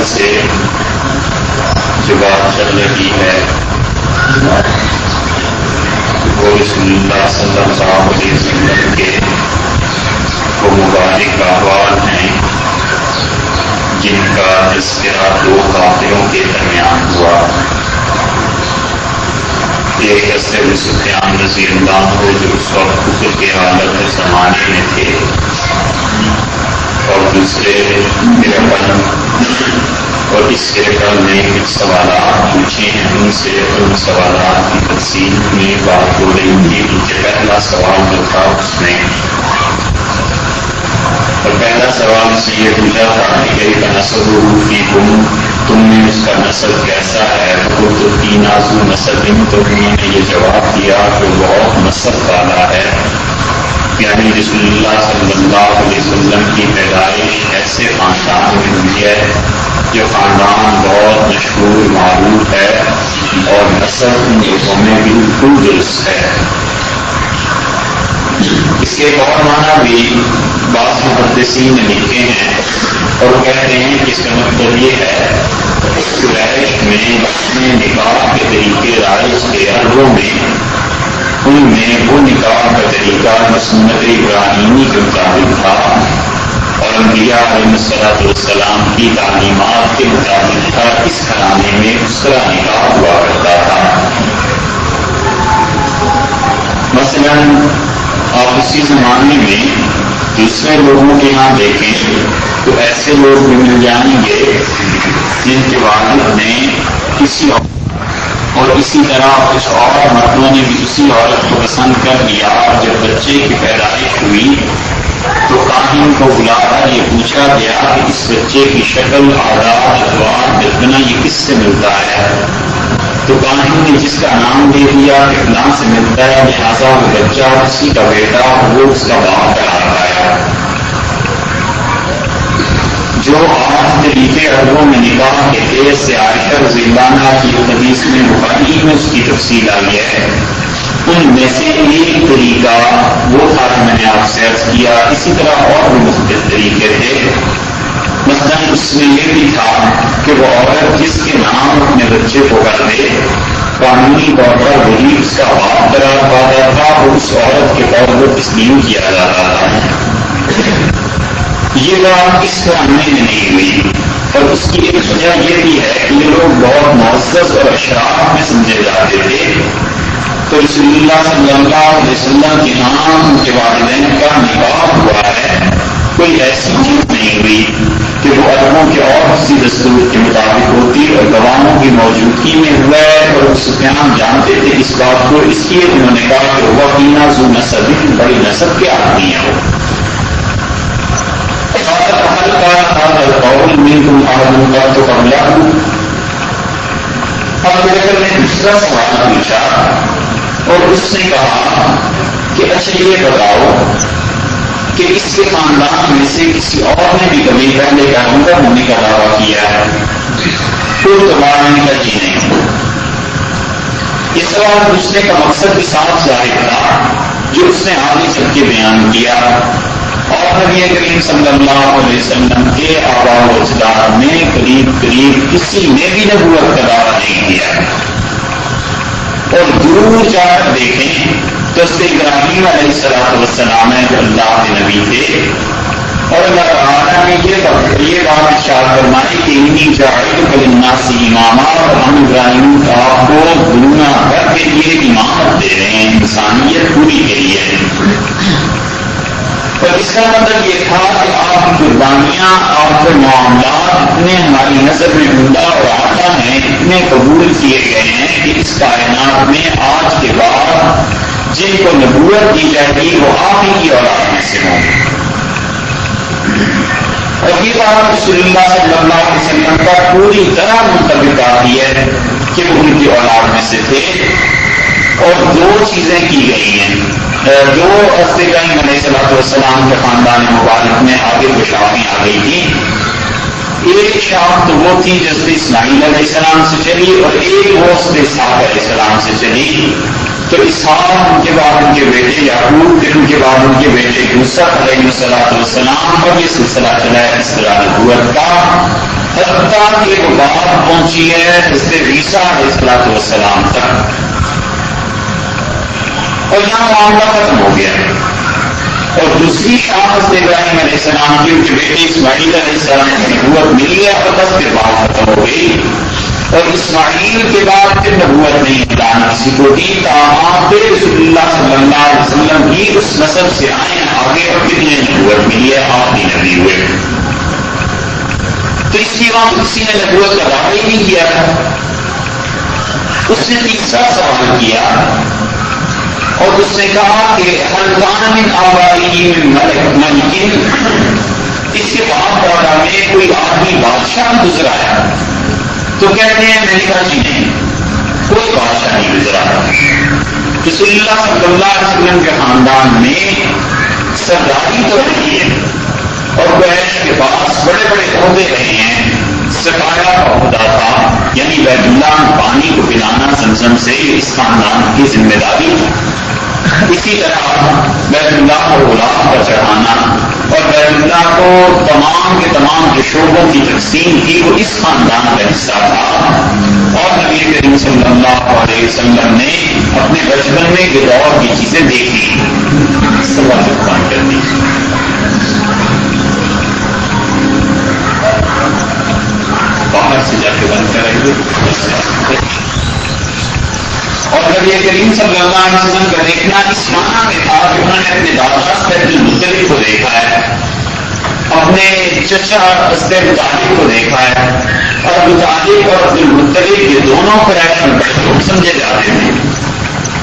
سے جو بات چل رہی ہے وہ رسول اللہ صلی اللہ علیہ وسلم کے وہ مبارک احوال ہیں جن کا تذکرہ دو کافروں کے درمیان ہوا. ایک ابو سفیان رضی اللہ عنہ جو اس وقت کفر کے حالت زمانے میں تھے، اور دوسرے ہرقل، اور اس ہرقل نے کچھ سوالات پوچھے ہیں. ان سے ان سوالات کی تفصیل میں بات ہو رہی تھی. ان کے پہلا سوال جو تھا اس میں پہلا سوال سے یہ پوچھا تھا کہ کئی کا نسب فیکم، تم میں اس کا نسب کیسا ہے؟ تو تین آزو نسب، تو انہوں نے یہ جواب دیا کہ بہت نسب والا ہے، یعنی رسول اللہ صلی اللہ علیہ وسلم کی پیدائش ایسے خاندان میں ہوئی ہے جو خاندان بہت مشہور معروف ہے اور نسب ان لوگوں میں بالکل درست ہے. اس کے ایک اور معنی بھی بعض محدثین نے لکھے ہیں اور وہ کہتے ہیں کہ اس کا مطلب یہ ہے کہ قریش میں اپنے نکاح کے طریقے رائج کے عربوں میں ان میں وہ نکاح کا طریقہ سنت ابراہیمی کے مطابق تھا اور انبیاء علیہ السلام کی تعلیمات کے مطابق تھا. اس گھرانے میں اس طرح نکاح ہوا کرتا تھا. مثلاً آپ اسی زمانے میں دوسرے لوگوں کے یہاں دیکھیں تو ایسے لوگ بھی مل جائیں گے جن کے والد نے کسی اور اسی طرح کچھ اور مردوں نے بھی اسی عورت کو پسند کر لیا، اور جب بچے کی پیدائش ہوئی تو کاہن کو بلا کر یہ پوچھا گیا کہ اس بچے کی شکل، آداب، ادوار، جتنا یہ کس سے ملتا ہے؟ تو کاہن نے جس کا نام دے دیا کہ فلاں سے ملتا ہے، لہٰذا وہ بچہ اسی کا بیٹا، وہ اس کا باپ قرار پایا. جو آج طریقے عربوں میں نکاح کے تیز سے عائشہ رضی اللہ عنہا کی حدیث میں بخاری میں اس کی تفصیل آئی ہے، ان میں سے ایک طریقہ وہ تھا کہ میں نے آپ سے عرض کیا. اسی طرح اور بھی مختلف طریقے تھے. مثلا اس میں یہ بھی تھا کہ وہ عورت جس کے نام اپنے بچے کو کر دے قانونی طور پر وہی اس کا باپ قرار پاتا تھا اور اس عورت کے طور پر تسلیم کیا جاتا تھا. یہ بات اس زمانے میں نہیں ہوئی، اور اس کی ایک وجہ یہ بھی ہے کہ یہ لوگ بہت معزز اور اشراف میں سمجھے جاتے تھے. تو رسول اللہ صلی اللہ علیہ وسلم کے نام کے والدین کا نکاح ہوا ہے، کوئی ایسی چیز نہیں ہوئی کہ وہ عربوں کے اور کسی دستور کے مطابق ہوتی اور گواہوں کی موجودگی میں ہوا ہے. اور سفیان جانتے تھے اس بات کو، اس لیے انہوں نے کہا کہ وہ تینا ذو نسب، بڑی نسب کے آدمی ہے. اب نے دوسرا سوال پوچھا اور اس نے کہا کہ اچھا یہ بتاؤ کہ اس کے خاندان میں سے کسی اور نے بھی کبھی پہلے پیغمبر ہونے کا دعویٰ کیا ہے؟ کوئی دوبارہ نہیں کا جی نہیں. اس سوال پوچھنے کا مقصد بھی صاف ظاہر تھا جو اس نے آگے چل کے بیان کیا. اور نبی کریم صلی اللہ علیہ وسلم کے آباء و اجداد میں قریب کسی نے بھی نبوت کا دعویٰ نہیں کیا. اور دور جا کر دیکھیں تو ابراہیم علیہ السلام جو اللہ کے نبی تھے، اور اللہ تعالیٰ نے یہ بات ارشاد فرمائی کہ انی جاعلک للناس اماما، اور ہم ابراہیم آپ کو دنیا بھر کے لیے امامت دے رہے ہیں، انسانیت پوری کے لیے. اور اس کا مطلب یہ تھا کہ آپ کی قربانیاں، آپ کے معاملات اتنے ہماری نظر میں عمدہ اور اعلیٰ ہیں، اتنے قبول کیے گئے ہیں کہ اس کائنات میں آج کے بعد جن کو نبوت دی جائے گی وہ آپ ہی کی اولاد میں سے ہوں. اور یہ بات رسول اللہ صلی اللہ علیہ وسلم کا پوری طرح منطبق آتی ہے کہ وہ ان کی اولاد میں سے تھے. اور دو چیزیں کی گئی ہیں، دو ابراہیم علیہ السلام کے خاندان مبارک میں آگے گشاویں آ گئی تھی. ایک شاخ تو وہ تھی جو اسماعیل علیہ السلام سے چلی، اور ایک وہ اسحاق علیہ السلام سے چلی. تو اسحاق ان کے بعد ان کے بیٹے یعقوب، پھر ان کے بعد ان کے بیٹے یوسف علیہ السلام پر یہ سلسلہ چلا ہے اس طرح نبوت کا، حتیٰ کہ وہ بات پہنچی ہے حضرت عیسیٰ علیہ السلام تک، اور یہاں معاملہ ختم ہو گیا۔ اور دوسری شان حضرت ابراہیم علیہ السلام کی ان کے بیٹے اسماعیل علیہ السلام کی نبوت ملی ہے، اور بس پھر بات ختم ہو گئی۔ اور اسماعیل کے بعد پھر نبوت نہیں ملانا کسی کو دی، تاہم پھر رسول اللہ صلی اللہ علیہ وسلم ہی اس نسل سے آئے آگے، اور پھر یہ نبوت ملی ہے، آپ بھی نبی ہوئے۔ تو اس لیے وہاں کسی نے نبوت کا دعویٰ ہی نہیں کیا تھا۔ اس نے تیسرا سوال کیا اور اس نے کہا کہ ہل کان من آبائہ من ملک، اس کے باپ دادا میں کوئی آدمی بادشاہ گزرا ہے؟ تو کہتے ہیں میں نے کہا جی نہیں، کوئی بادشاہ نہیں گزرا۔ رسول اللہ صلی اللہ علیہ وسلم کے خاندان میں سرداری تو رہی ہے، اور قریش کے پاس بڑے بڑے عہدے رہے ہیں۔ سقایا کا عہدہ تھا، یعنی بیت اللہ میں پانی کو پلانا زمزم سے، اس خاندان کی ذمہ داری۔ اسی طرح بیت اللہ کو غلام پر چڑھانا اور بیت اللہ کو تمام کے تمام جو شعبوں کی تقسیم کی وہ اس خاندان کا حصہ تھا۔ اور نبی کریم صلی اللہ علیہ وسلم نے اپنے بچپن میں یہ دور کی چیزیں دیکھی۔ سوال بند کر دی، باہر سے جا کے بند کریں گے۔ اور نبی کریم صلی اللہ علیہ وسلم کا دیکھنا اس معنی میں تھا کہ انہوں نے اپنے دادا حضرت المطلب کو دیکھا ہے، اپنے چچا حضرت ابوطالب کو دیکھا ہے، اور ابوطالب اور عبد المطلب یہ دونوں قریش میں بڑے سمجھے جاتے تھے۔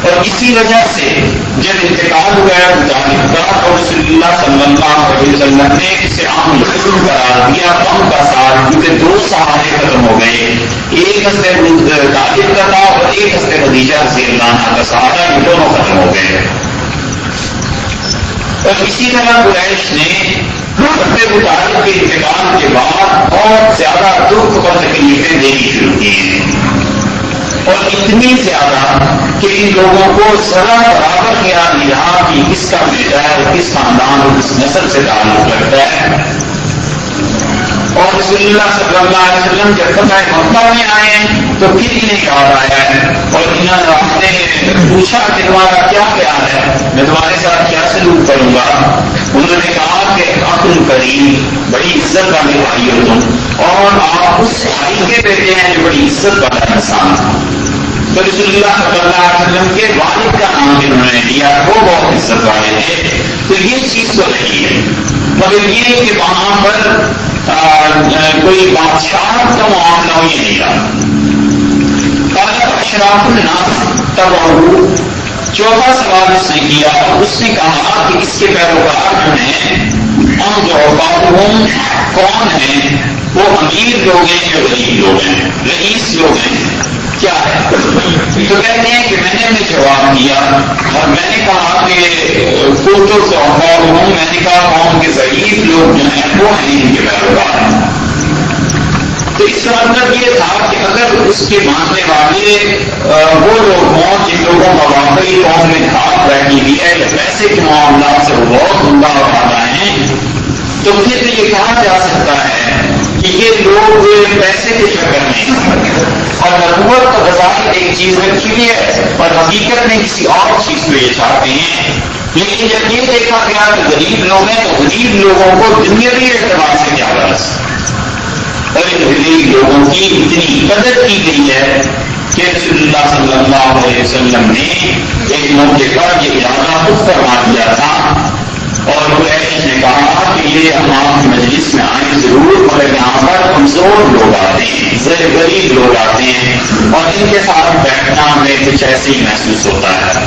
اور اسی وجہ سے جب انتقال ہوا ہے ابوطالب کا، اور رسول اللہ صلی اللہ علیہ وسلم نے اسے عام الحزن قرار دیا، غم کا سال، کیونکہ دو سہارے ختم ہو گئے، ایک حضرت ابوطالب کا تھا اور ایک حضرت خدیجہ رضی اللہ عنہا کا سہارا، یہ دونوں ختم ہو گئے۔ اور اسی طرح قریش نے حضرت ابوطالب کے انتقال کے بعد بہت زیادہ دکھ اور تکلیفیں دینی شروع کی ہیں، اور اتنی زیادہ کہ ان لوگوں کو ذرا برابر خیال نہیں رہا کہ کس کا بیٹا ہے اور کس خاندان اور کس نسل سے تعلق رکھتا ہے۔ اور رسول اللہ صلی اللہ علیہ وسلم جب فتح مکہ میں آئے تو پھر انہیں یاد آیا ہے، اور انہوں نے پوچھا کہ تمہارا کیا خیال ہے، میں تمہارے ساتھ کیا سلوک کروں گا؟ انہوں نے کہا کہ اخن کریم، بڑی عزت والے بھائی ہو تم، اور آپ اس بھائی کے بیٹے ہیں جو بڑی عزت والا انسان تھا۔ تو رسول اللہ صلی اللہ علیہ وسلم کے والد کا نام بھی انہوں نے دیا، وہ بہت عزت والے تھے۔ تو یہ چیز تو رہی ہے، مگر یہ کہ وہاں پر کوئی بادشاہ کا معاملہ ہو یہ نہیں رہا۔ اشراف الناس تبعہ، چوتھا سوال اس نے کیا، اس نے کہا کہ اس کے پیروکار جو ہیں ہم جو کون ہیں؟ وہ امیر لوگ ہیں جو غریب لوگ ہیں، رئیس لوگ ہیں، کیا ہے؟ تو کہتے ہیں کہ میں نے انہیں جواب دیا اور میں نے کہا کہ میں نے کہا قوم کے ضعیف لوگ جو ہیں وہ ہیں ان کے پیروکار ہیں۔ تو اس کا مطلب یہ تھا کہ اگر اس کے ماننے والے وہ لوگ ہوں جن لوگوں کا واقعی قوم میں ہاتھ بیٹھی ہوئی ہے یا پیسے کے معاملات سے وہ بہت عمدہ اور آتا ہے، تو پھر یہ کہا جا سکتا ہے کہ یہ لوگ پیسے کے چکر میں، اور نبوت کا بظاہر ایک چیز رکھی ہوئی ہے اور حقیقت میں کسی اور چیز کو یہ چاہتے ہیں۔ لیکن جب یہ دیکھا گیا کہ غریب لوگ ہیں تو غریب لوگوں کو دنیاوی اعتبار سے کیا غرض، اور ان غریب لوگوں کی اتنی قدر کی گئی ہے کہ رسول اللہ صلی اللہ علیہ وسلم نے ایک موقع پر یہ ارادہ خود فرما دیا تھا، اور قریش نے کہا کہ یہ ہم آپ کی مجلس میں آئیں ضرور، مگر یہاں پر کمزور لوگ آتے ہیں، غریب لوگ آتے ہیں، اور ان کے ساتھ بیٹھنا ہمیں کچھ ایسے ہی محسوس ہوتا ہے۔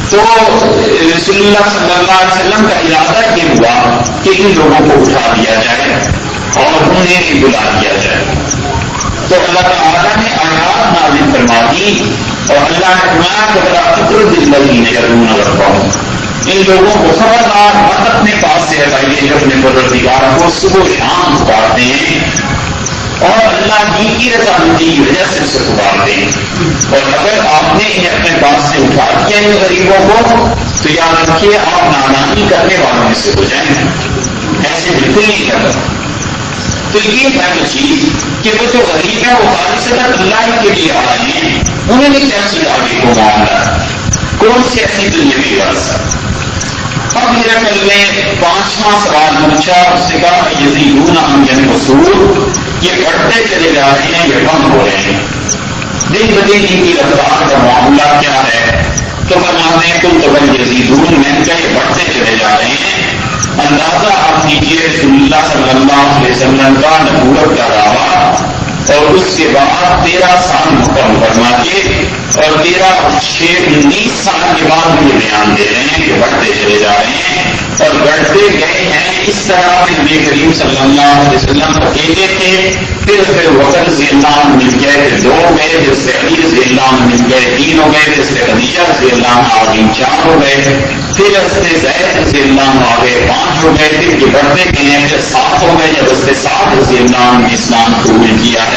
تو رسول اللہ صلی اللہ علیہ وسلم کا ارادہ یہ ہوا کہ ان لوگوں کو اٹھا دیا جائے اور انہیں بلا دیا جائے۔ تو اللہ تعالیٰ نے آیات نازل فرما دی، اور اللہ نے فرمایا کہ بڑا فکر للذین یدعون ربہم، ان لوگوں کو خبردار مت اپنے پاس سے ہٹائیے جو اپنے پروردگار کو صبح و شام پکارتے ہیں۔ اور اللہ کی رضامندی کی وجہ سے اسے پکارتے ہیں. اور اگر آپ نے انہیں اپنے پاس سے اٹھا دیا ان غریبوں کو تو یاد رکھیے آپ نادانی کرنے والوں میں سے ہو جائیں گے. ایسے بالکل نہیں کرتا. تو یہ پہلی چیز کہ وہ جو غریب ہیں وہ خالصتاً اللہ کے لیے آ رہے ہیں. انہوں نے کیا چیز آگے کو معاملہ کون سی ایسی دنیاوی غرض. اب میرا کل نے 5واں سوال پوچھا, اس سے کہا یزیدون ام ینقصون, یہ بڑھتے چلے جا رہے ہیں یہ کم ہو رہے ہیں. دن بدن ان کی رفتار کا معاملہ کیا ہے؟ تو فرماتے ہیں کل تو یزیدون میں کیا یہ بڑھتے چلے جا رہے ہیں. اندازہ آپ کیجیے رسول اللہ صلی اللہ علیہ وسلم کا نبوت کا دعویٰ اور اس کے بعد 13 سال مکمل فرما کے اور 19 سال کے بعد یہ بیان دے رہے ہیں کہ بڑھتے چلے جا رہے ہیں اور بڑھتے گئے ہیں. اس طرح نبی کریم صلی اللہ علیہ وسلم اکیلے تھے, پھر وقت رضی اللہ عنہ مل گئے, پھر 2 ہو گئے, پھر سے علی رضی اللہ عنہ مل گئے, 3 ہو گئے, پھر سے خدیجہ رضی اللہ عنہ آگے 4 ہو گئے, پھر سے زید رضی اللہ عنہ آگے 5 ہو گئے, پھر یہ بڑھتے گئے ہیں, پھر 7 ہو گئے جب اس سے سعد رضی اللہ عنہ نے اسلام قبول کیا ہے.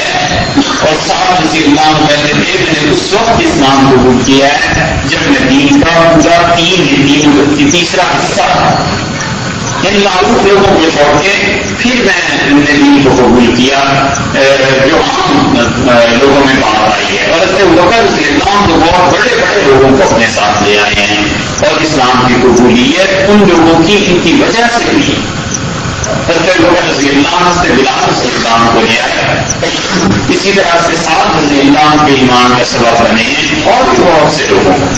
اور سعد رضی اللہ عنہ کہتے تھے میں نے اس وقت اسلام قبول کیا ہے جب میں دین کا پورا تیسرا حصہ ان معروف لوگوں کو چھوڑ کے پھر میں نے دین کو قبول کیا جو عام لوگوں میں بات آئی ہے. اور اس سے رضی اللہ عنہ بہت بڑے بڑے لوگوں کو اپنے ساتھ لے آئے ہیں اور اسلام کی قبولیت ان لوگوں کی ان کی وجہ سے ہوئی. رضی اللہ عنہ سے بلال سے اسلام کو لے آیا. اسی طرح سے سعد رضی اللہ عنہ کے ایمان کا سبب بنے اور بھی بہت سے لوگوں کو.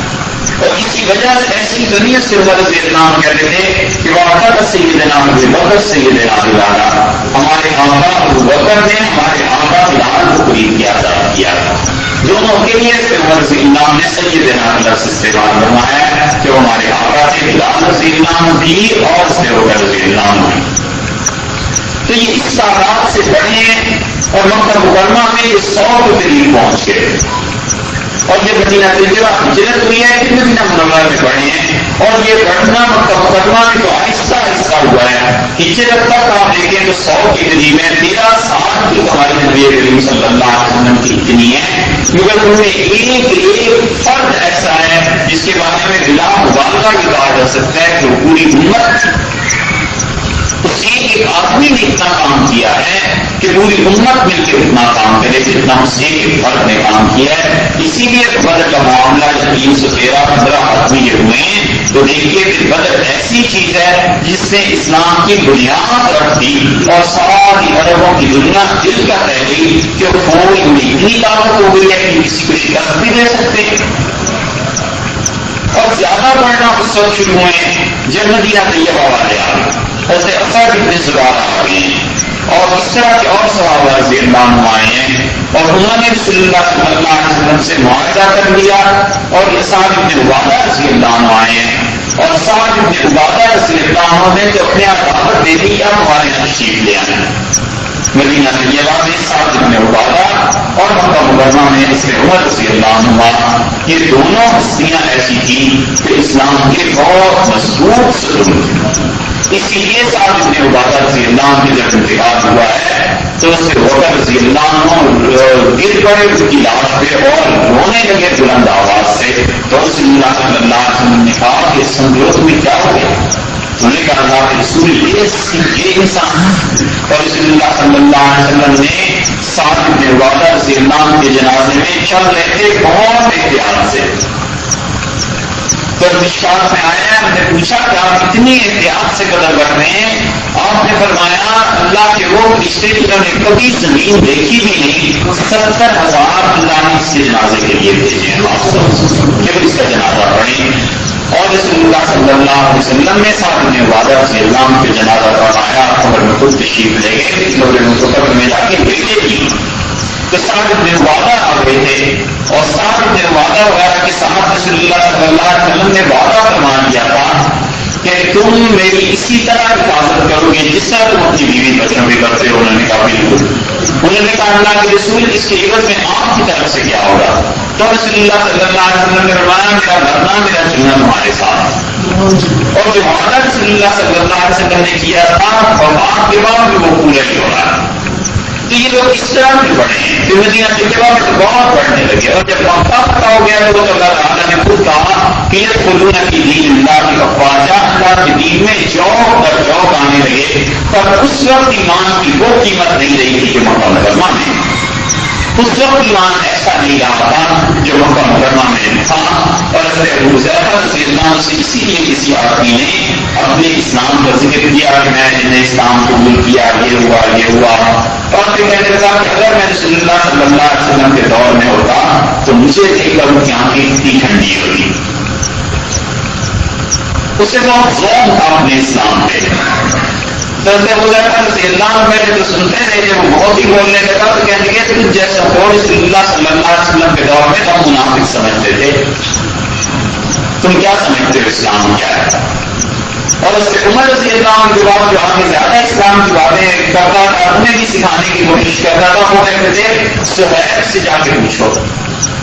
اور اسی وجہ سے ایسی دنیا سے رضی اللہ عنہ کہتے تھے کہ وہ آقا سیدنا ابو بکر سیدنا بلال, ہمارے آقا ابو بکر نے ہمارے آقا بلال کو قریب کیا تھا. دونوں کے لیے رضی اللہ عنہ نے سیدنا لفظ استعمال فرمایا کہ وہ ہمارے آقا سے بلال رضی اللہ عنہ بھی اور سے رضی اللہ عنہ بھی. تو یہ اس تعداد سے بڑھے اور مکہ مکرمہ میں یہ 100 کے قریب پہنچ گئے. اور یہ مدینہ طیبہ ہجرت ہوئی ہے کہ مدینہ منورہ میں بڑھے ہیں اور یہ بڑھنا مکہ مکرمہ میں تو آہستہ آہستہ ہوا ہے. ہجرت تک آپ دیکھیں تو 100 کے قریب ہے. 13 سال کی ہمارے نبی کریم صلی اللہ علیہ وسلم کی اتنی ہے مگر ان میں ایک فرد ایسا ہے جس کے بارے میں بلا مبالغہ یہ کہا جا سکتا ہے کہ پوری امت اسی ایک آدمی نے اتنا کام کیا ہے کہ پوری امت مل کے اتنا کام کرے جتنا اس ایک فرد نے کام کیا ہے. اسی لیے بدر کا معاملہ 313-15 آدمی جو ہوئے ہیں تو دیکھیے کہ بدر ایسی چیز ہے جس سے اسلام کی بنیاد رکھ دی اور ساری عربوں کی دنیا دل کا رہ گئی کہ کوئی اتنی طاقت ہو گئی ہے کہ کسی کو شکست بھی دے سکتے. اور زیادہ بڑھنا اس وقت شروع ہوئے جب مدینہ طیبہ والے آ گئے, ایسے اسد ابن زرارہ آ گئے ہیں اور اس طرح کے اور صحابہ رضی اللہ عنہ آئے ہیں اور انہوں نے رسول اللہ صلی اللہ علیہ وسلم سے معاہدہ کر لیا. اور سعد ابن عبادہ رضی اللہ عنہ آئے ہیں اور سعد ابن عبادہ رضی اللہ عنہ نے تو اپنے آپ دعوت دے دی اب ہمارے یہاں تشریف لے آنا. مدینہ طیبہ میں سعد ابن عبادہ اور مکہ مکرمہ میں اس عمر رضی اللہ عنہ, یہ دونوں ہستیاں ایسی تھیں کہ اسلام کے بہت مضبوط ستون تھے. اسی لیے سعد ابن عبادہ رضی اللہ عنہ کی جب انتقال ہوا ہے تو اس سے بکر رضی اللہ عنہ گر پڑے اس کی لاش پہ اور رونے لگے بلند آواز سے. تو رسول اللہ صلی اللہ علیہ وسلم نے کہا کہ سمجھو تمہیں کیا ہو گیا؟ انہوں نے کہا اللہ کے رسول یہ انسان. اور رسول اللہ صلی اللہ علیہ وسلم نے سعد ابن عبادہ رضی اللہ عنہ کے جنازے میں چل رہے تھے بہت احتیاط سے. تو مشکات میں آیا, ہم نے پوچھا کہ آپ اتنی احتیاط سے قدر کر رہے ہیں؟ آپ نے فرمایا اللہ کے وہ رشتے جنہوں نے کبھی زمین دیکھی بھی نہیں 70,000 اللہ نے اس کے جنازے کے لیے بھیجے ہیں کہ اس کا جنازہ پڑھیں. اور رسول اللہ صلی اللہ علیہ وسلم نے سعد بن عبادہ رضی اللہ عنہ کے جنازہ پڑھایا, قبر میں خود تشریف لے گئے, لوگوں کو قبر میں جا کے بیٹے کی. تو سعد بن عبادہ آ گئے تھے اور سعد بن عبادہ وغیرہ کے ساتھ رسول اللہ صلی اللہ علیہ وسلم نے وعدہ فرما دیا تھا کہ تم میری اسی طرح حفاظت کرو گے جس طرح تم اپنی بیوی بچوں بھی کرتے ہو. انہوں نے کہا بالکل. انہوں نے کہا اللہ کے رسول اس کے عوض میں آپ کی طرف سے کیا ہوگا؟ تو رسول اللہ صلی اللہ علیہ وسلم نے فرمایا میرا مرنا میرا جینا تمہارے ساتھ. اور جو وعدہ رسول اللہ صلی اللہ علیہ وسلم نے کیا تھا وفات کے بعد بھی وہ پورا ہی ہو رہا ہے. تو یہ لوگ اس طرح بھی پڑھے ہیں. پھر مدینہ سے کے بعد تو بہت پڑھنے لگے، اور جب مکہ فتح ہو گیا تو اللہ تعالیٰ نے خود کہا کہ یدخلون فی دین اللہ افواجا، اللہ کے دین میں جوق در جوق آنے لگے. پر اس وقت ایمان کی وہ قیمت نہیں رہی تھی جو مکہ مکرمہ میں. اس وقت ایمان ایسا نہیں رہا تھا جو مکہ مکرمہ میں تھا. اور ابو ذر رضی اللہ عنہ سے اسی لیے کسی آدمی نے اپنے اسلام کا ذکر کیا کہ میں نے اسلام قبول کیا، یہ ہوا یہ ہوا. اور پھر کہنے لگا کہ اگر میں رسول اللہ صلی اللہ علیہ وسلم کے دور میں ہوتا تو مجھے دیکھ کر ان کی آنکھیں اتنی ٹھنڈی ہوتی. اسے بہت ذوق تھا اپنے اسلام پہ. تو رضی اللہ عنہ پہلے تو سنتے رہے، جب وہ بہت ہی بولنے لگا تو کہنے لگے تم جیسا ہو رسول اللہ صلی اللہ علیہ وسلم کے دور میں تم منافق سمجھتے تھے، تم کیا سمجھتے ہو اسلام کیا ہے. اور اس سے عمر رضی اللہ عنہ کے بعد جو آگے زیادہ اسلام کی باتیں کرتا تھا انہیں بھی سکھانے کی کوشش کرتا تھا. وہ کہتے تھے صہیب سے جا کے پوچھو.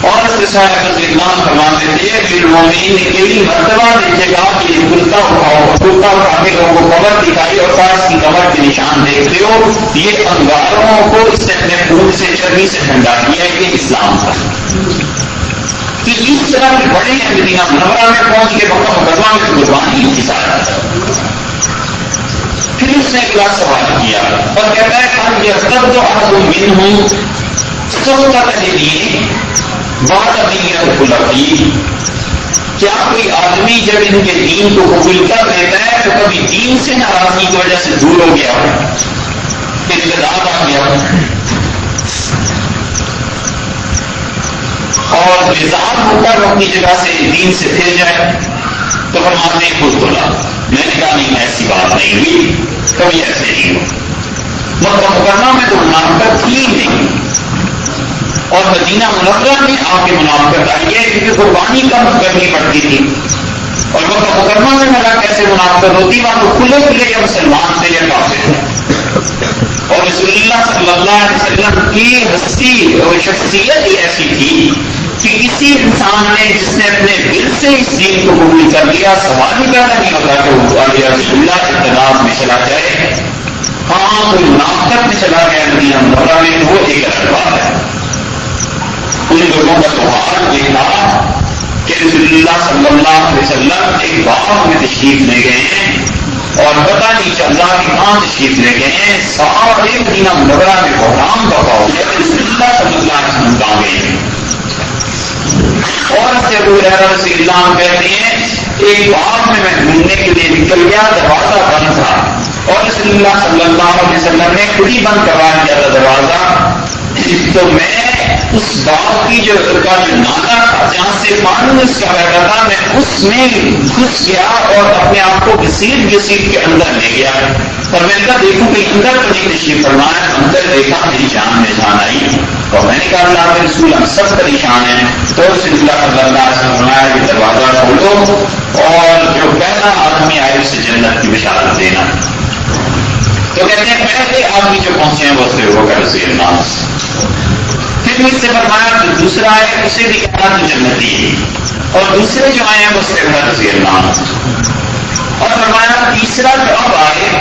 اور اس سے صہیب رضی اللہ عنہ فرماتے تھے کہ مومنین نے کئی مرتبہ دیکھے گا کہ کلتا اٹھا کے لوگوں کو کمر دکھائی اور کہا اس کی کمر کے نشان دیکھتے ہو، یہ انگاروں کو اس نے اپنے خون سے چربی سے ٹھنڈا کیا، یہ اسلام تھا. تو اس طرح کے بڑے ہیں مدینہ منورہ میں پہنچ کے مکہ مکرمہ میں قربانی کی ساتھ. پھر اس نے ایک بات سوال کیا اور کہتا ہے کہ یہ جو احد منہم سخت لیے بات ابیت الخلفی، کیا کوئی آدمی جب ان کے دین کو قبول کر لیتا ہے تو کبھی دین سے ناراضگی کی وجہ سے دور ہو گیا، ارتداد آ گیا اور بیزار ہو کر اپنی جگہ سے دین سے پھر جائے؟ تو فرماتے ہیں خود بولا. میں نے کہا نہیں ایسی بات نہیں ہوئی، کبھی ایسے نہیں ہو. مکہ مکرمہ میں تو منافقت تھی نہیں، اور مدینہ منورہ میں آ کے منافقت آئی ہے کیونکہ قربانی کم کرنی پڑتی تھی. اور مکہ مکرمہ میں ملا کیسے منافقت ہوتی، وہاں تو کھلے کھلے یا مسلمان تھے یا کافر تھے. اور رسول اللہ صلی اللہ علیہ وسلم کی ہستی اور شخصیت ہی ایسی تھی کہ کسی انسان نے جس نے اپنے دل سے اس دین کو قبول کر لیا سوال ہی پیدا نہیں ہوتا کہ وہ رسول اللہ کے اتباع میں چلا جائے. ہاں کوئی منافقت میں چلا گیا مدینہ منورہ میں وہ ایک الگ بات ہے. ان لوگوں کا تو حال یہ تھا کہ رسول اللہ صلی اللہ علیہ وسلم ایک باغ میں تشریف لے گئے ہیں اور پتہ نہیں چل رہا کہ کہاں تشریف لے گئے ہیں. سارے مدینہ منورہ میں بحران برپا ہو گیا، رسول اللہ صلی اللہ علیہ وسلم کہاں گئے ہیں. اور سے ابو ہریرہ رضی اللہ عنہ کہتے ہیں ایک باغ میں گھومنے کے لیے نکل گیا، دروازہ بند تھا اور رسول اللہ صلی اللہ علیہ وسلم نے خود ہی بند کروا دیا تھا دروازہ. تو میں اس باغ کی جو نالا تھا جہاں سے پانی اس کا بہتا تھا، میں اس میں گھس گیا اور اپنے آپ کو گھسیٹ کے اندر لے گیا. اور میں اندر دیکھوں کہ اندر تو نہیں تشریف فرمایا، اندر دیکھا میری جان میں جان آئی. اور میں نے کہا اللہ کے رسول ہم سب پریشان ہیں. تو رسول اللہ صلی اللہ علیہ وسلم فرمایا کہ دروازہ کھولو اور جو پہلا آدمی آئے اسے جنت کی بشارت دینا. تو کہتے ہیں پہلے آدمی جو پہنچے ہیں وہ سے ہوگا رضی اللہ عنہ. پھر مجھ سے فرمایا جو دوسرا ہے اسے بھی کہنا تو جنتی ہے، اور دوسرے جو آئے ہیں وہ سے ہوگا رضی اللہ عنہ. اور فرمایا تیسرا جو اب آئے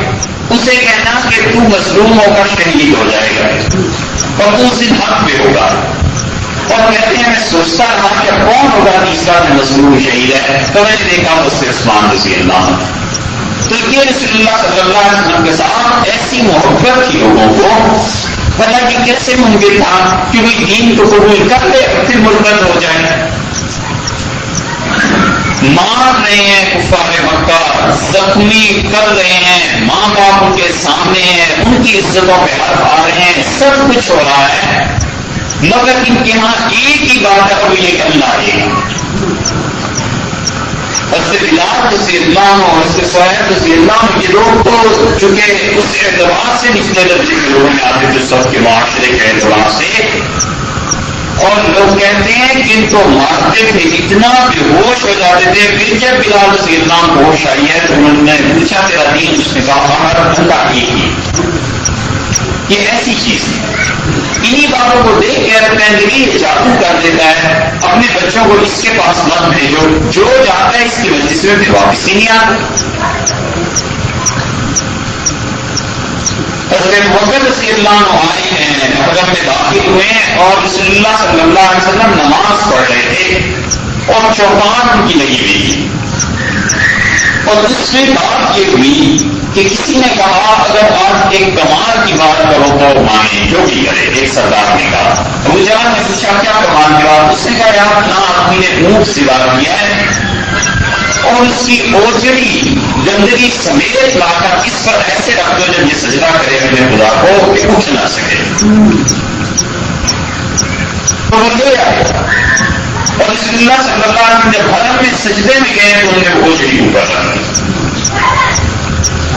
اسے کہنا کہ تو مظلوم ہو کر شہید ہو جائے گا اور تو اس دن حق پہ ہوگا. اور کہتے ہیں میں سوچتا رہا کہ کون ہوگا تیسرا جو مظلوم شہید ہے. تو میں نے دیکھا اس سے عثمان رضی اللہ عنہ. تو یہ رسول اللہ صلی اللہ علیہ وسلم کے ساتھ ایسی محبت تھی لوگوں کو، پتا کہ کیسے ممکن تھا کہ وہ دین کو قبول کر لے پھر مرتد ہو جائے. مار رہے ہیں کفار مکہ، زخمی کر رہے ہیں، ماں باپ ان کے سامنے ہیں، ان کی عزتوں پہ ہاتھ آ رہے ہیں، سب کچھ ہو رہا ہے، مگر ان کے یہاں ایک ہی بات ہے وہ یہ کہ اللہ ایک. اس سے بلال رضی اللہ عنہ اور اس سے صہیب رضی اللہ عنہ کے لوگ تو چونکہ اس اعتبار سے نچلے درجے کے لوگوں میں آتے تھے سب کے معاشرے کے اعتبار سے. اور لوگ کہتے ہیں کہ ان کو مارتے تھے اتنا بے ہوش ہو جاتے تھے. پھر جب بلال رضی اللہ عنہ کو ہوش آئی ہے تو انہوں نے پوچھا تیرا دین؟ اس نے کہا ہمارا دھندا ایک ہی. یہ ایسی چیز ہے. انہی باتوں کو دیکھ کے کہنے لگی یہ جادو کر دیتا ہے، اپنے بچوں کو اس کے پاس مت بھیجو، جو جاتا ہے اس کی مجلس میں پھر واپس ہی نہیں آتا. حضرت بکر رضی اللہ عنہ آئے ہیں، حرم میں داخل ہوئے ہیں اور رسول اللہ صلی اللہ علیہ وسلم نماز پڑھ رہے تھے اور چوپان ان کی لگی ہوئی تھی. اور دوسری بات یہ ہوئی کہ کسی نے کہا اگر آپ ایک کمال کی بات کرو تو مانے جو بھی کرے. ایک سردار نے کہا، ابو جہل نے پوچھا کیا کمال کی بات؟ اس نے کہا یار فلاں آدمی نے اونٹ سوا کیا ہے اور اس کی اوجڑی گندگی سمیت لا کر اس پر ایسے رکھ دو جب یہ سجدہ کرے اپنے خدا کو کہ اٹھ نہ سکے. تو وہ لے آئے اور رسول اللہ صلی اللہ علیہ وسلم جب حرم میں سجدے میں گئے تو انہوں نے اوجڑی اوپر رکھ.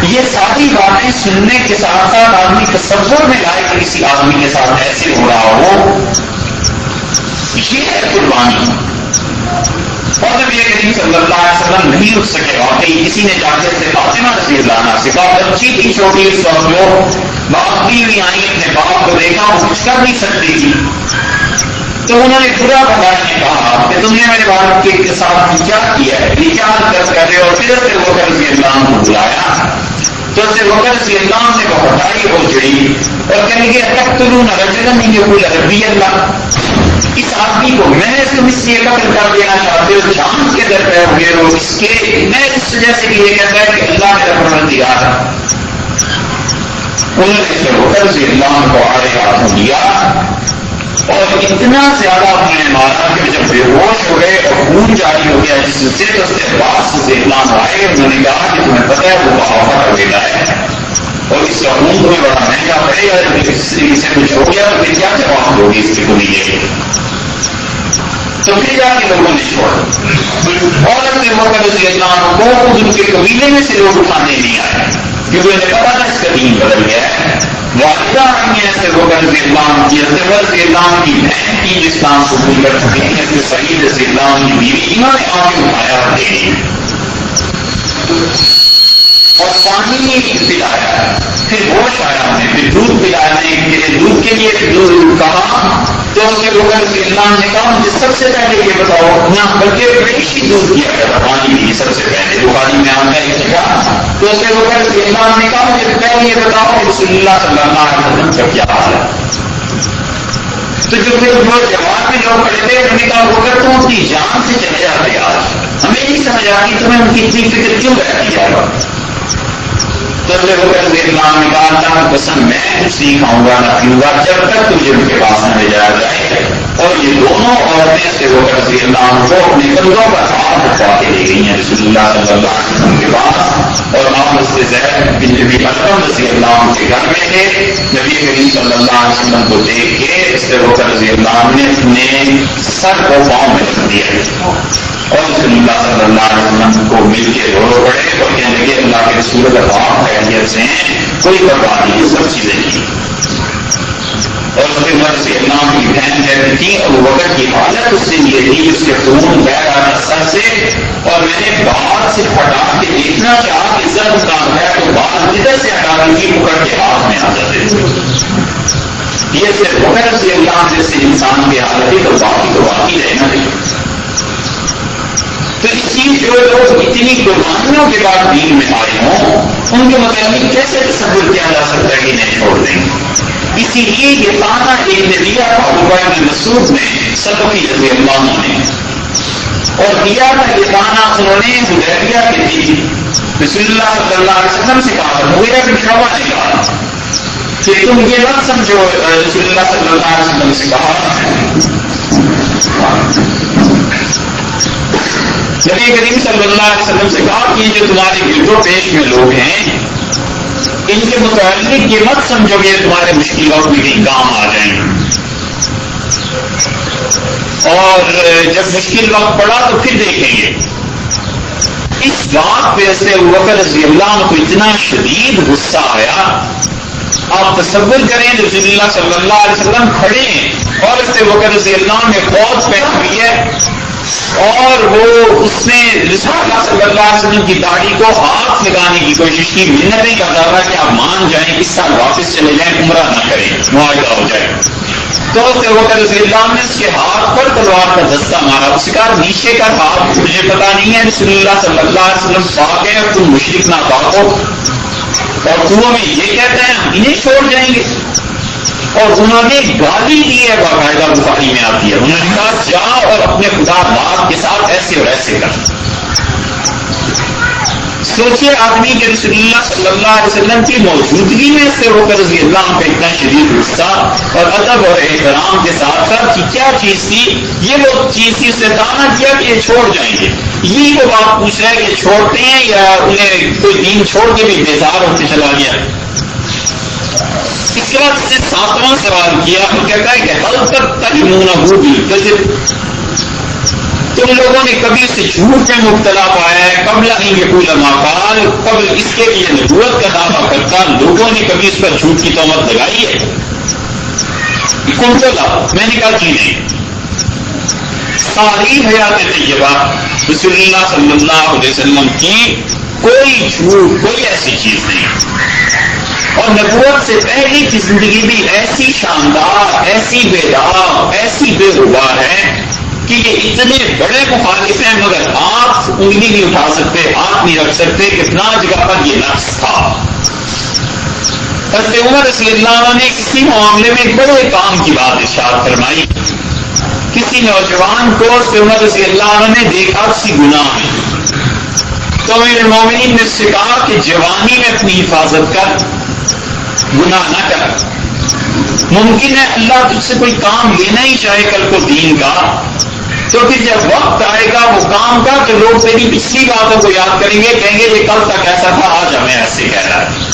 یہ ساری باتیں سننے کے ساتھ ساتھ آدمی تصور میں لائے کہ کسی آدمی کے ساتھ ایسے ہو رہا ہو، یہ ہے قربانی. اور نبی کریم صلی اللہ علیہ وسلم نہیں اٹھ سکے. واقعی کسی نے جا کے سے فاطمہ رضی اللہ عنہا سے کہا، بچی تھی چھوٹی اس وقت جو باقی ہوئی آئی اپنے باپ کو دیکھا وہ کچھ کر نہیں سکتی تھی. تو انہوں نے برا بتانے کہا کہ تم نے میرے باپ کے ساتھ کیا کیا ہے، یہ کیا حرکت کر رہے ہو. پھر سے وہ رضی اللہ عنہ کو بلایا تو اسے وکر رضی اللہ عنہ نے بہتائی ہو چڑی اور کہنے لگے تقتلون رجلا ان یقول ربی اللہ، اس آدمی کو میں تم اس سے قتل کر دینا چاہتے ہو، جان کے در پہ ہوئے ہو اس کے، میں اس وجہ سے یہ کہتا ہے کہ اللہ میرا پروردگار ہے. انہوں نے اسے وکر رضی اللہ عنہ کو آڑے ہاتھوں دیا اور اتنا زیادہ انہوں نے مارا کہ جب بے ہوش ہو گئے اور خون جاری ہو گیا جس سے اس کے بعد سے اطلاع آئے. انہوں نے کہا کہ تمہیں پتہ ہے وہ بہاوا کا بیٹا ہے اور اس کا خون تمہیں بڑا مہنگا پڑے گا، اسے کچھ ہو گیا تو پھر کیا جواب ہوگی اس کی کمی لے. تو پھر جا کے لوگوں نے چھوڑا اور اپنے وکر رضی اللہ عنہ کو ان کے قبیلے میں سے لوگ اٹھانے نہیں آئے کیونکہ انہیں پتا تھا اس کا دین بدل گیا ہے. والدہ آئی ہیں ایسے وکر رضی اللہ عنہ کی، حضرت رضی اللہ عنہ کی بہن کی جو اسلام قبول کر چکی ہیں، حضرت سعید رضی اللہ عنہ کی بیوی، انہوں نے آگے اٹھایا اور دے دی اور پانی پلایا. پھر ہوش آیا انہیں، پھر دودھ پلانے کے لیے دودھ کے لیے دودھ کہا تو اس کے وکر رضی اللہ عنہ نے کہا مجھے سب سے پہلے یہ بتاؤ نہ بلکہ فریش ہی دودھ دیا گیا پانی کے لیے سب سے پہلے بخاری میں آتا ہے کہا. تو اس کے وکر رضی اللہ عنہ نے کہا مجھے پہلے یہ بتاؤ کہ رسول اللہ صلی اللہ علیہ وسلم کا کیا حال ہے. تو جو پھر وہ جواب میں لوگ کھڑے تھے انہوں نے کہا وکر تم اپنی جان سے چلے جاتے آج، ہمیں نہیں سمجھ آتی تمہیں ان کی اتنی فکر کیوں رہتی ہے. تو وکر رضی اللہ عنہ نے کہا اللہ قسم میں کچھ نہیں کھاؤں گا نہ پیوں گا جب تک تجھے ان کے پاس نہ لے جایا جائے. اور یہ دونوں عورتیں سے وکر رضی اللہ عنہ کو اپنے کندھوں پر ہاتھ رکھوا کے لے گئی ہیں رسول اللہ صلی اللہ علیہ وسلم کے پاس. اور آپ اس سے زید بن ابی ارقم رضی اللہ عنہ کے گھر میں تھے. نبی کریم صلی اللہ علیہ وسلم کو دیکھ کے اس سے وکر رضی اللہ عنہ نے اپنے سر کو پاؤں میں رکھ دیا اور رسول اللہ صلی اللہ علیہ وسلم کو مل کے رو پڑے اور کہنے لگے اللہ کے رسول اگر آپ خیریت سے ہیں کوئی پرواہ نہیں، یہ سب چیزیں نہیں. اور اس کے بعد رضی اللہ عنہ کی بہن کہتی تھی اور وکر کی حالت اس سے یہ تھی اس کے خون بہ رہا سر سے اور میں نے باہر سے ہٹا کے دیکھنا چاہا کہ زخم کام ہے تو باہر ادھر سے ہٹا دی پکڑ کے ہاتھ میں آ جاتے تھے. یہ صرف وکر رضی اللہ عنہ جیسے انسان کی حالت ہے تو باقی رہنا نہیں. تو اس چیز جو لوگ اتنی قربانیوں کے بعد دین میں آئے ہوں ان کے متعلق کیسے تصور کیا جا سکتا ہے کہ انہیں چھوڑ دیں. اسی لیے یہ تانا ایک نے دیا تھا عبیدہ بن مسعود نے صدقی رضی اللہ عنہ نے اور دیا تھا یہ تانا انہوں نے حدیبیہ کے دن رسول اللہ صلی اللہ علیہ وسلم سے کہا تھا. مغیرہ بن شعبہ نے کہا کہ تم یہ مت سمجھو، رسول اللہ صلی اللہ علیہ وسلم سے کہا نبی کریم صلی اللہ علیہ وسلم سے کہا کہ جو تمہارے گردو پیش میں لوگ ہیں ان کے متعلق یہ مت سمجھو گے تمہارے مشکل وقت میں کہیں کام آ جائیں اور جب مشکل وقت پڑا تو پھر دیکھیں گے. اس بات پہ سے وکر رضی اللہ عنہ کو اتنا شدید غصہ آیا. آپ تصور کریں رسول اللہ صلی اللہ علیہ وسلم کھڑے ہیں اور اس سے وکر رضی اللہ عنہ نے فوج پہن ہوئی ہے اور وہ اس نے رسول اللہ صلی اللہ علیہ وسلم کی داڑھی کو ہاتھ لگانے کی کوشش کی. منتیں کرتا تھا کہ آپ مان جائیں اس سال واپس چلے جائیں عمرہ نہ کریں معاہدہ ہو جائے. تو وکر رضی اللہ عنہ نے اس کے ہاتھ پر تلوار کا دستہ مارا. اس کا نیچے کا ہاتھ مجھے پتا نہیں ہے رسول اللہ صلی اللہ علیہ وسلم پاک ہے اور تم مشرک نہ پاک ہو. اور رکوع میں یہ کہتا ہے ہم انہیں چھوڑ جائیں گے. اور انہوں نے گالی دی ہے, باقاعدہ بخاری میں آتی ہے, انہوں نے کہا جا اور اپنے خدا باپ کے ساتھ ایسے اور ایسے کر. سوچے آدمی کہ رسول اللہ صلی اللہ علیہ وسلم کی موجودگی میں سے ہو کر رضی اللہ عنہ کا اتنا شدید غصہ اور ادب اور احترام کے ساتھ ساتھ کہ کیا چیز تھی, یہ وہ چیز تھی, اس نے کہا کیا کہ یہ چھوڑ جائیں گے. یہی وہ بات پوچھ رہا ہے کہ چھوڑتے ہیں یا انہیں کوئی دین چھوڑ کے بھی بیزار ہوتے چلا گیا. اس کے بعد اس نے 7واں سوال کیا اور کہتا ہے کہ حل تک تہمونہ بالکذب, تم لوگوں نے کبھی اسے جھوٹ میں مبتلا پایا ہے, قبل ان یقول ما قال, قبل اس کے لیے نبوت کا دعویٰ کرتا لوگوں نے کبھی اس پر جھوٹ کی تہمت لگائی ہے؟ قلت لا, میں نے کہا جی نہیں. ساری حیات طیبہ رسول اللہ صلی اللہ علیہ وسلم کی کوئی جھوٹ, کوئی ایسی چیز نہیں, اور نبوت سے پہلے کی زندگی بھی ایسی شاندار, ایسی بیدار, ایسی بے غبار ہے کہ یہ اتنے بڑے مخالف ہیں مگر آپ انگلی نہیں اٹھا سکتے, ہاتھ نہیں رکھ سکتے کہ اتنا جگہ پر یہ نقص تھا. حضرت عمر رضی اللہ عنہ نے کسی معاملے میں بڑے کام کی بات ارشاد فرمائی. کسی نوجوان کو حضرت عمر رضی اللہ عنہ نے دیکھا کسی گناہ میں, تو امیر المومنین نے اس سے کہا کہ جوانی میں اپنی حفاظت کر, گناہ نہ کر. ممکن ہے اللہ تجھ سے کوئی کام لینا ہی چاہے کل کو دین کا, تو پھر جب وقت آئے گا وہ کام کا تو لوگ تیری پچھلی باتوں کو یاد کریں گے, کہیں گے یہ کل تک ایسا تھا, آج ہمیں ایسے کہہ رہا ہے.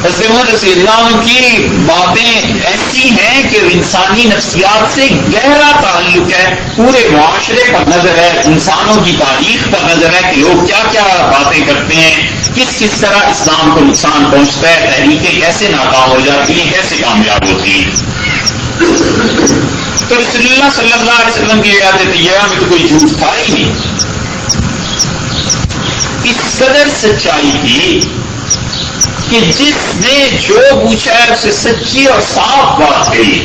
حضرت عمر رضی اللہ عنہ کی باتیں ایسی ہیں کہ انسانی نفسیات سے گہرا تعلق ہے, پورے معاشرے پر نظر ہے, انسانوں کی تاریخ پر نظر ہے کہ لوگ کیا کیا باتیں کرتے ہیں, کس طرح اسلام کو نقصان پہنچتا ہے, تحریکیں کیسے ناکام ہو جاتی ہیں, کیسے کامیاب ہوتی ہیں. تو رسول اللہ صلی اللہ علیہ وسلم کی حیات طیبہ میں تو کوئی جھوٹ تھا ہی نہیں. اس قدر سچائی کی کہ جس نے جو پوچھا ہے اسے سچی اور صاف بات کہی.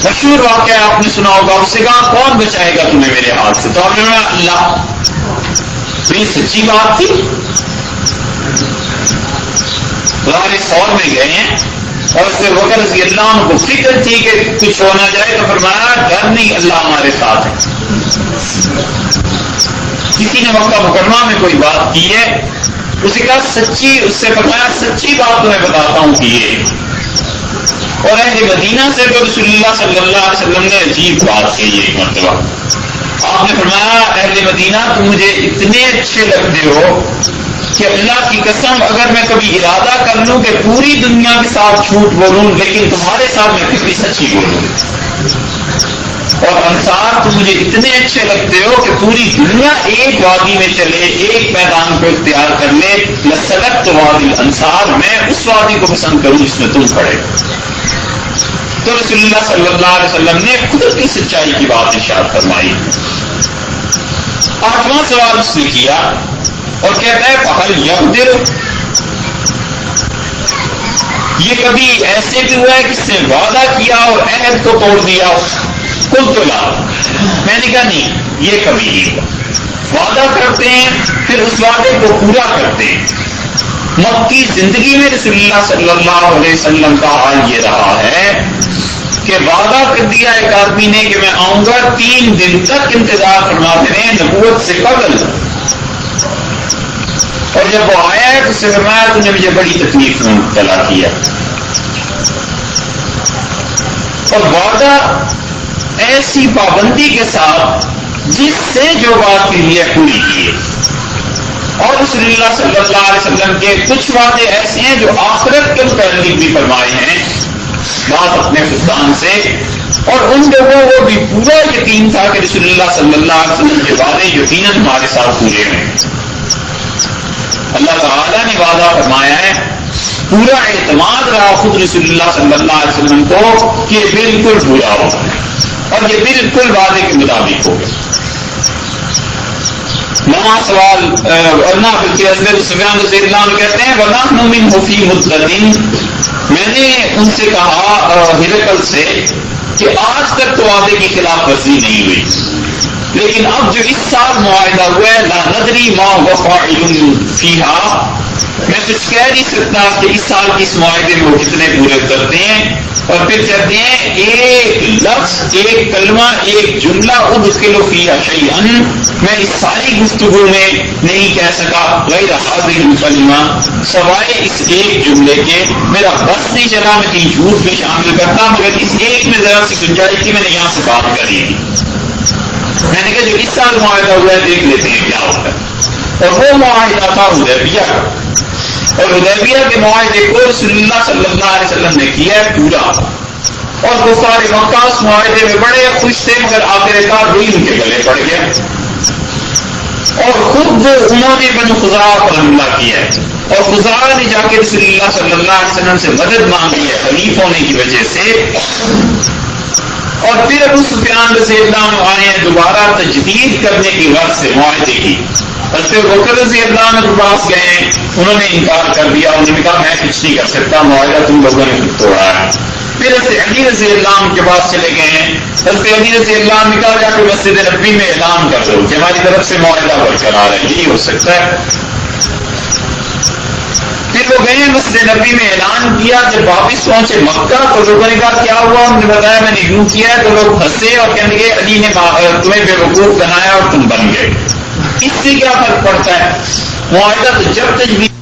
مشہور واقعہ آپ نے سنا ہوگا, اس سے کہا کون بچائے گا تمہیں میرے ہاتھ سے, تو آپ نے کہا اللہ. تو یہ سچی بات تھی. غار ثور میں گئے ہیں اور اس سے بکر رضی اللہ عنہ کو فکر تھی کہ کچھ ہونا جائے, تو فرمایا ڈر نہیں, اللہ ہمارے ساتھ ہے. کسی نے مکہ مکرمہ میں کوئی بات کی ہے, اسے کہا سچی, اس سے فرمایا سچی بات تمہیں بتاتا ہوں کہ یہ. اور اہل مدینہ سے تو رسول اللہ صلی اللہ علیہ وسلم نے عجیب بات کہی ایک مرتبہ. آپ نے فرمایا اہل مدینہ تم مجھے اتنے اچھے لگتے ہو کہ اللہ کی قسم اگر میں کبھی ارادہ کر لوں کہ پوری دنیا کے ساتھ جھوٹ بولوں لیکن تمہارے ساتھ میں پھر بھی سچی بولوں. اور انصار تم مجھے اتنے اچھے لگتے ہو کہ پوری دنیا ایک وادی میں چلے, ایک میدان کو اختیار کر لے, لسلکت وادی الانصار, میں اس وادی کو پسند کروں جس میں تم کھڑے. تو رسول اللہ صلی اللہ علیہ وسلم نے خود کی سچائی کی بات ارشاد فرمائی. 8واں سوال اس نے کیا اور کہتا ہے فہل یقدر, یہ کبھی ایسے بھی ہوا ہے کہ اس نے وعدہ کیا اور عہد کو توڑ دیا؟ قلت لا, میں نے کہا نہیں, یہ کبھی نہیں ہوا. وعدہ کرتے ہیں پھر اس وعدے کو پورا کرتے ہیں. مکی زندگی میں رسول اللہ صلی اللہ علیہ وسلم کا حال یہ رہا ہے کہ وعدہ کر دیا ایک آدمی نے کہ میں آؤں گا, 3 دن تک انتظار فرماتے رہے نبوت سے قبل, اور جب وہ آیا ہے تو اسے فرمایا تو نے مجھے بڑی تکلیف میں مبتلا کیا. اور وعدہ ایسی پابندی کے ساتھ جس سے جو بات کی ہے پوری کی. اور رسول اللہ صلی اللہ علیہ وسلم کے کچھ وعدے ایسے ہیں جو آخرت کے متعلق بھی فرمائے ہیں, بات اپنے خدان سے, اور ان لوگوں کو بھی پورا یقین تھا کہ رسول اللہ صلی اللہ علیہ وسلم کے وعدے یقیناً ہمارے ساتھ پورے ہیں. اللہ تعالیٰ نے وعدہ فرمایا ہے, پورا اعتماد رہا خود رسول اللہ صلی اللہ علیہ وسلم کو کہ یہ بالکل پورا ہو اور یہ بالکل وعدے کے مطابق ہو. 9واں سوال, ورنہ بلکہ حضرت سفیان رضی اللہ عنہ کہتے ہیں وَنَحْنُ مِنْهُ فِي مُدَّةٍ, میں نے ان سے کہا ہرقل سے کہ آج تک تو وعدے کی خلاف ورزی نہیں ہوئی, لیکن اب جو اس سال معاہدہ ہوا ہے لا ندری ما وفاعل فیہا، میں کچھ کہہ نہیں سکتا کہ اس سال کی اس معاہدے میں وہ کتنے پورے کرتے ہیں. اور پھر کہتے ہیں ایک لفظ، ایک کلمہ، ایک جملہ ادخل فیہا شیئا، میں اس ساری گفتگو میں نہیں کہہ سکا غیر ہذہ الکلمہ، سوائے اس ایک جملے کے. میرا بس نہیں چلا میں کہیں جھوٹ میں شامل کرتا، مگر اس ایک میں ذرا سی گنجائش تھی، میں نے یہاں سے بات کری تھی. میں نے کہا جو اس سال معاہدہ ہوا ہے دیکھ لیتے ہیں کیا ہوتا ہے. اور وہ معاہدہ تھا حدیبیہ کا، اور حدیبیہ کے معاہدے کو رسول اللہ صلی اللہ علیہ وسلم نے کیا ہے پورا. اور کفار مکہ اس معاہدے میں بڑے خوش تھے، مگر آخر کار وہی ان کے گلے پڑ گیا. اور خود انہوں نے بنو خزاعہ پر حملہ کیا ہے، اور خزاعہ نے جا کے رسول اللہ صلی اللہ علیہ وسلم سے مدد مانگی ہے خلیف ہونے کی وجہ سے. اور پھر ابو سفیان رضی اللہ عنہ آئے ہیں دوبارہ تجدید کرنے کی غرض سے معاہدے کی. حضرت بکر رضی اللہ عنہ کے پاس گئے، انہوں نے انکار کر دیا، انہوں نے کہا میں کچھ نہیں کر سکتا، معاہدہ تم لوگوں نے توڑا ہے. پھر حضرت علی رضی اللہ عنہ کے پاس چلے گئے ہیں، حضرت علی رضی اللہ عنہ نے کہا جا کے مسجد نبوی میں اعلان کر دو کہ ہماری طرف سے معاہدہ برقرار ہے. یہی ہو سکتا ہے. پھر وہ گئے مسجد نبوی میں اعلان کیا. جب واپس پہنچے مکہ تو لوگوں نے کہا کیا ہوا؟ انہوں نے بتایا میں نے یوں کیا ہے. تو لوگ ہنسے اور کہنے لگے علی نے تمہیں بے وقوف بنایا اور تم بن گئے. اس سے کیا فرق پڑتا ہے؟ معاہدہ تو جب تجدید